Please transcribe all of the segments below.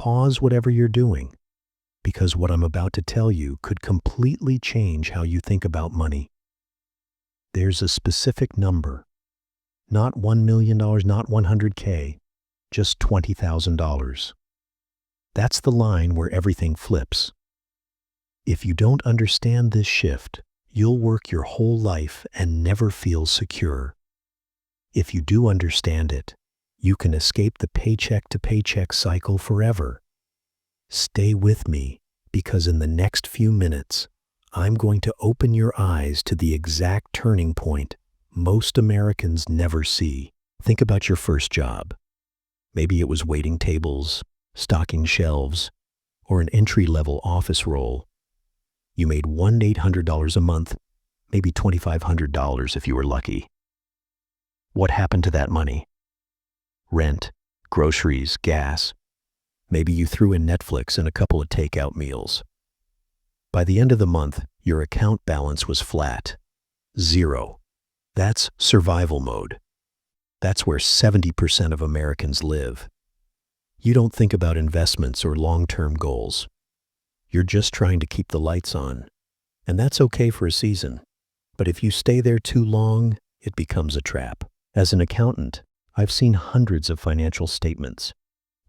pause whatever you're doing, because what I'm about to tell you could completely change how you think about money. There's a specific number, not $1 million, not 100K, just $20,000. That's the line where everything flips. If you don't understand this shift, you'll work your whole life and never feel secure. If you do understand it, you can escape the paycheck-to-paycheck cycle forever. Stay with me, because in the next few minutes, I'm going to open your eyes to the exact turning point most Americans never see. Think about your first job. Maybe it was waiting tables, stocking shelves, or an entry-level office role. You made $1,800 a month, maybe $2,500 if you were lucky. What happened to that money? Rent, groceries, gas. Maybe you threw in Netflix and a couple of takeout meals. By the end of the month, your account balance was flat. Zero. That's survival mode. That's where 70% of Americans live. You don't think about investments or long-term goals. You're just trying to keep the lights on. And that's okay for a season. But if you stay there too long, it becomes a trap. As an accountant, I've seen hundreds of financial statements,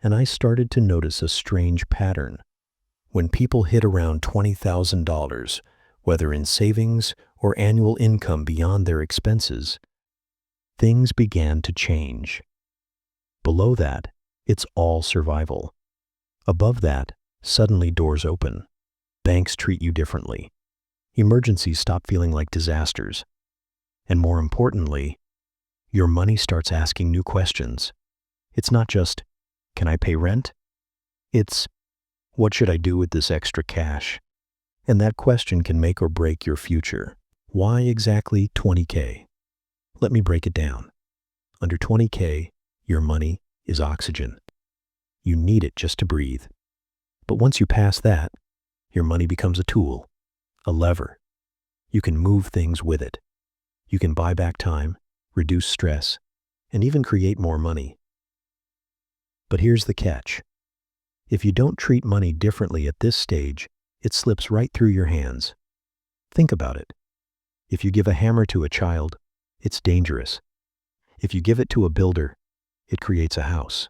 and I started to notice a strange pattern. When people hit around $20,000, whether in savings or annual income beyond their expenses, things began to change. Below that, it's all survival. Above that, suddenly doors open. Banks treat you differently. Emergencies stop feeling like disasters. And more importantly, your money starts asking new questions. It's not just, can I pay rent? It's, what should I do with this extra cash? And that question can make or break your future. Why exactly 20K? Let me break it down. Under 20K, your money is oxygen. You need it just to breathe. But once you pass that, your money becomes a tool, a lever. You can move things with it. You can buy back time, reduce stress, and even create more money. But here's the catch. If you don't treat money differently at this stage, it slips right through your hands. Think about it. If you give a hammer to a child, it's dangerous. If you give it to a builder, it creates a house.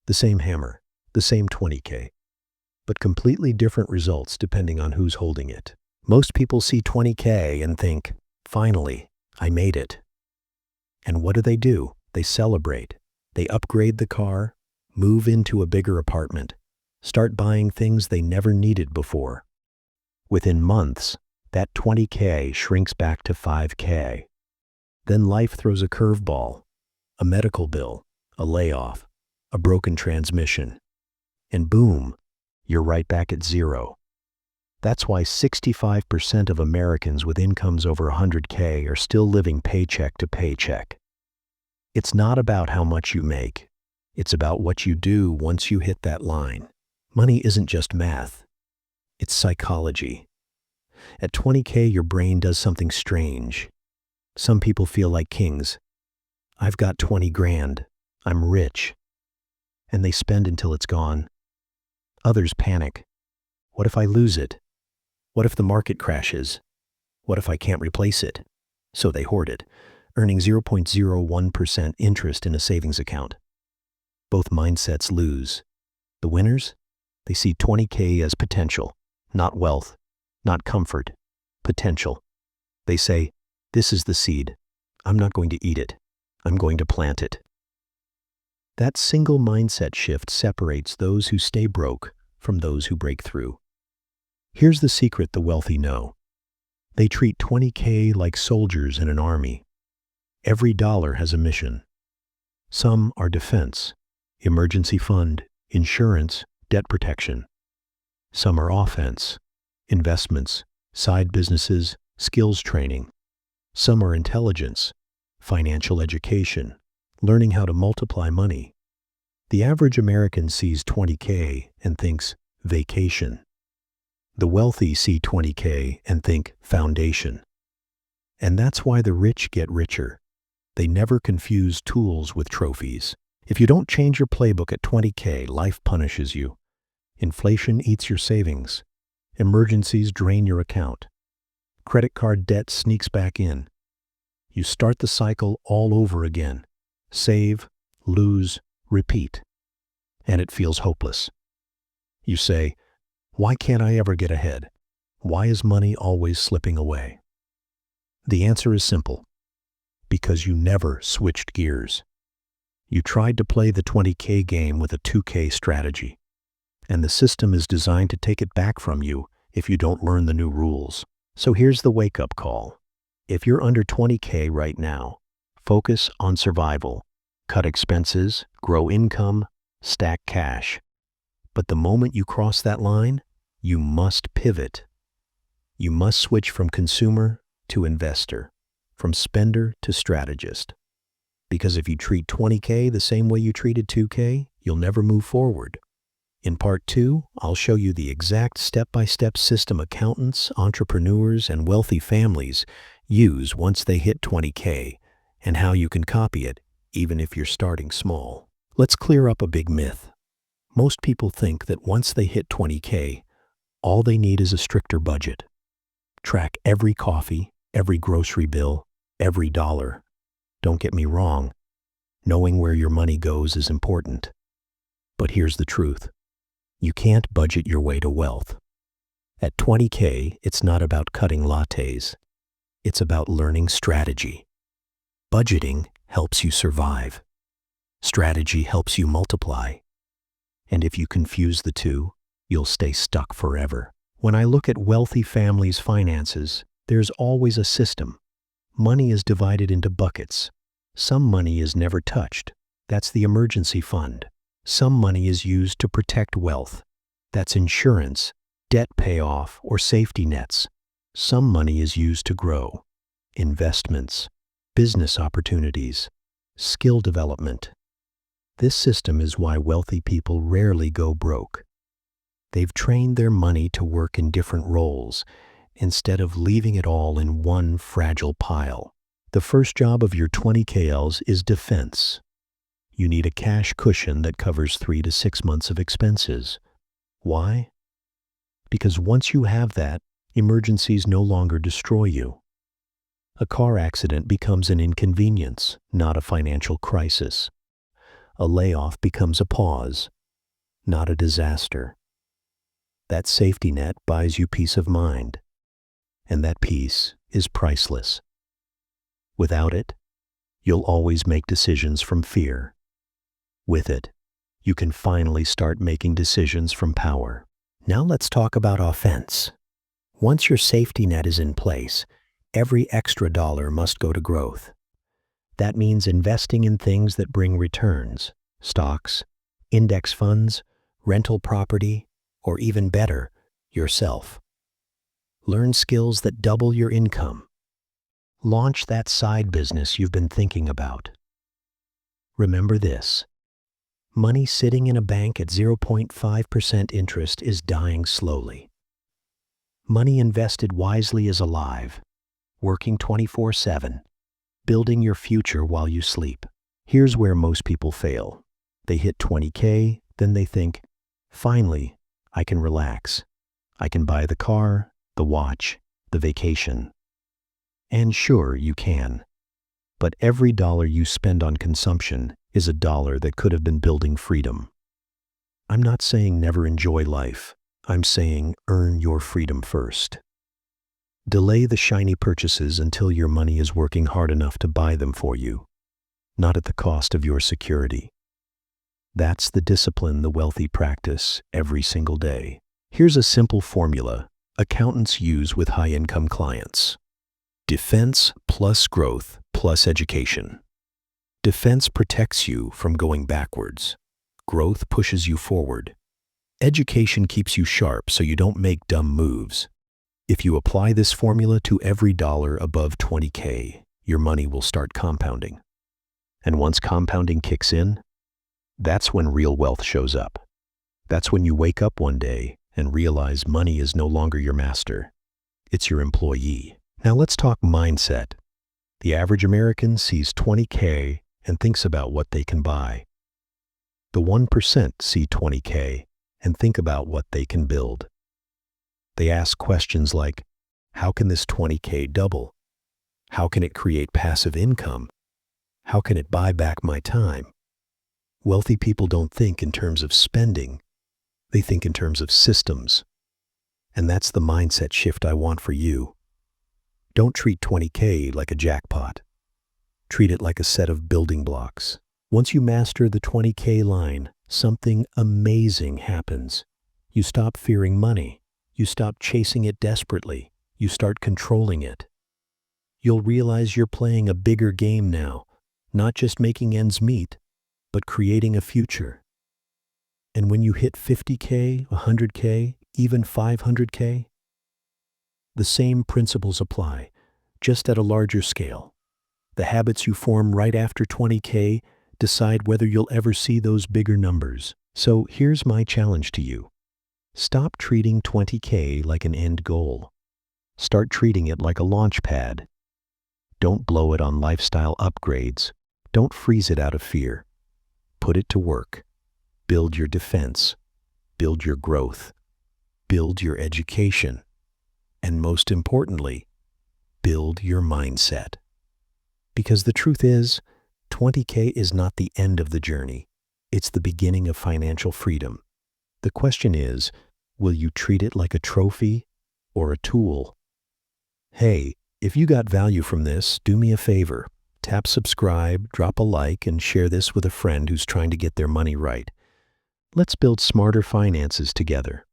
The same hammer, the same 20K, but completely different results depending on who's holding it. Most people see 20K and think, finally, I made it. And what do? They celebrate. They upgrade the car, move into a bigger apartment, start buying things they never needed before. Within months, that 20K shrinks back to 5K. Then life throws a curveball, a medical bill, a layoff, a broken transmission, and boom, you're right back at zero. That's why 65% of Americans with incomes over 100K are still living paycheck to paycheck. It's not about how much you make. It's about what you do once you hit that line. Money isn't just math. It's psychology. At 20K, your brain does something strange. Some people feel like kings. I've got 20 grand. I'm rich. And they spend until it's gone. Others panic. What if I lose it? What if the market crashes? What if I can't replace it? So they hoard it, earning 0.01% interest in a savings account. Both mindsets lose. The winners? They see 20K as potential, not wealth, not comfort, potential. They say, this is the seed. I'm not going to eat it. I'm going to plant it. That single mindset shift separates those who stay broke from those who break through. Here's the secret the wealthy know. They treat 20K like soldiers in an army. Every dollar has a mission. Some are defense, emergency fund, insurance, debt protection. Some are offense, investments, side businesses, skills training. Some are intelligence, financial education, learning how to multiply money. The average American sees 20K and thinks vacation. The wealthy see 20K and think foundation. And that's why the rich get richer. They never confuse tools with trophies. If you don't change your playbook at 20K, life punishes you. Inflation eats your savings. Emergencies drain your account. Credit card debt sneaks back in. You start the cycle all over again. Save, lose, repeat. And it feels hopeless. You say, "Why can't I ever get ahead? Why is money always slipping away?" The answer is simple. Because you never switched gears. You tried to play the 20K game with a 2K strategy. And the system is designed to take it back from you if you don't learn the new rules. So here's the wake-up call. If you're under 20K right now, focus on survival. Cut expenses, grow income, stack cash. But the moment you cross that line, you must pivot. You must switch from consumer to investor, from spender to strategist. Because if you treat 20K the same way you treated 2K, you'll never move forward. In part 2, I'll show you the exact step-by-step system accountants, entrepreneurs, and wealthy families use once they hit 20K, and how you can copy it even if you're starting small. Let's clear up a big myth. Most people think that once they hit 20K, all they need is a stricter budget. Track every coffee, every grocery bill, every dollar. Don't get me wrong, knowing where your money goes is important. But here's the truth. You can't budget your way to wealth. At 20K, it's not about cutting lattes. It's about learning strategy. Budgeting helps you survive. Strategy helps you multiply. And if you confuse the two, you'll stay stuck forever. When I look at wealthy families' finances, there's always a system. Money is divided into buckets. Some money is never touched. That's the emergency fund. Some money is used to protect wealth. That's insurance, debt payoff, or safety nets. Some money is used to grow. Investments, business opportunities, skill development. This system is why wealthy people rarely go broke. They've trained their money to work in different roles, instead of leaving it all in one fragile pile. The first job of your 20KLs is defense. You need a cash cushion that covers 3 to 6 months of expenses. Why? Because once you have that, emergencies no longer destroy you. A car accident becomes an inconvenience, not a financial crisis. A layoff becomes a pause, not a disaster. That safety net buys you peace of mind, and that peace is priceless. Without it, you'll always make decisions from fear. With it, you can finally start making decisions from power. Now let's talk about offense. Once your safety net is in place, every extra dollar must go to growth. That means investing in things that bring returns, stocks, index funds, rental property, or even better, yourself. Learn skills that double your income. Launch that side business you've been thinking about. Remember this. Money sitting in a bank at 0.5% interest is dying slowly. Money invested wisely is alive, working 24/7, building your future while you sleep. Here's where most people fail. They hit 20K, then they think, finally, I can relax. I can buy the car, the watch, the vacation. And sure, you can. But every dollar you spend on consumption is a dollar that could have been building freedom. I'm not saying never enjoy life. I'm saying earn your freedom first. Delay the shiny purchases until your money is working hard enough to buy them for you, not at the cost of your security. That's the discipline the wealthy practice every single day. Here's a simple formula accountants use with high-income clients. Defense plus growth plus education. Defense protects you from going backwards. Growth pushes you forward. Education keeps you sharp so you don't make dumb moves. If you apply this formula to every dollar above 20K, your money will start compounding. And once compounding kicks in, that's when real wealth shows up. That's when you wake up one day and realize money is no longer your master. It's your employee. Now let's talk mindset. The average American sees 20K and thinks about what they can buy. The 1% see 20K and think about what they can build. They ask questions like, how can this 20K double? How can it create passive income? How can it buy back my time? Wealthy people don't think in terms of spending. They think in terms of systems. And that's the mindset shift I want for you. Don't treat 20K like a jackpot. Treat it like a set of building blocks. Once you master the 20K line, something amazing happens. You stop fearing money. You stop chasing it desperately. You start controlling it. You'll realize you're playing a bigger game now, not just making ends meet, but creating a future. And when you hit 50K, 100K, even 500K, the same principles apply, just at a larger scale. The habits you form right after 20K decide whether you'll ever see those bigger numbers. So here's my challenge to you. Stop treating 20K like an end goal. Start treating it like a launch pad. Don't blow it on lifestyle upgrades. Don't freeze it out of fear. Put it to work. Build your defense. Build your growth. Build your education. And most importantly, build your mindset. Because the truth is, 20K is not the end of the journey. It's the beginning of financial freedom. The question is, will you treat it like a trophy or a tool? Hey, if you got value from this, do me a favor. Tap subscribe, drop a like, and share this with a friend who's trying to get their money right. Let's build smarter finances together.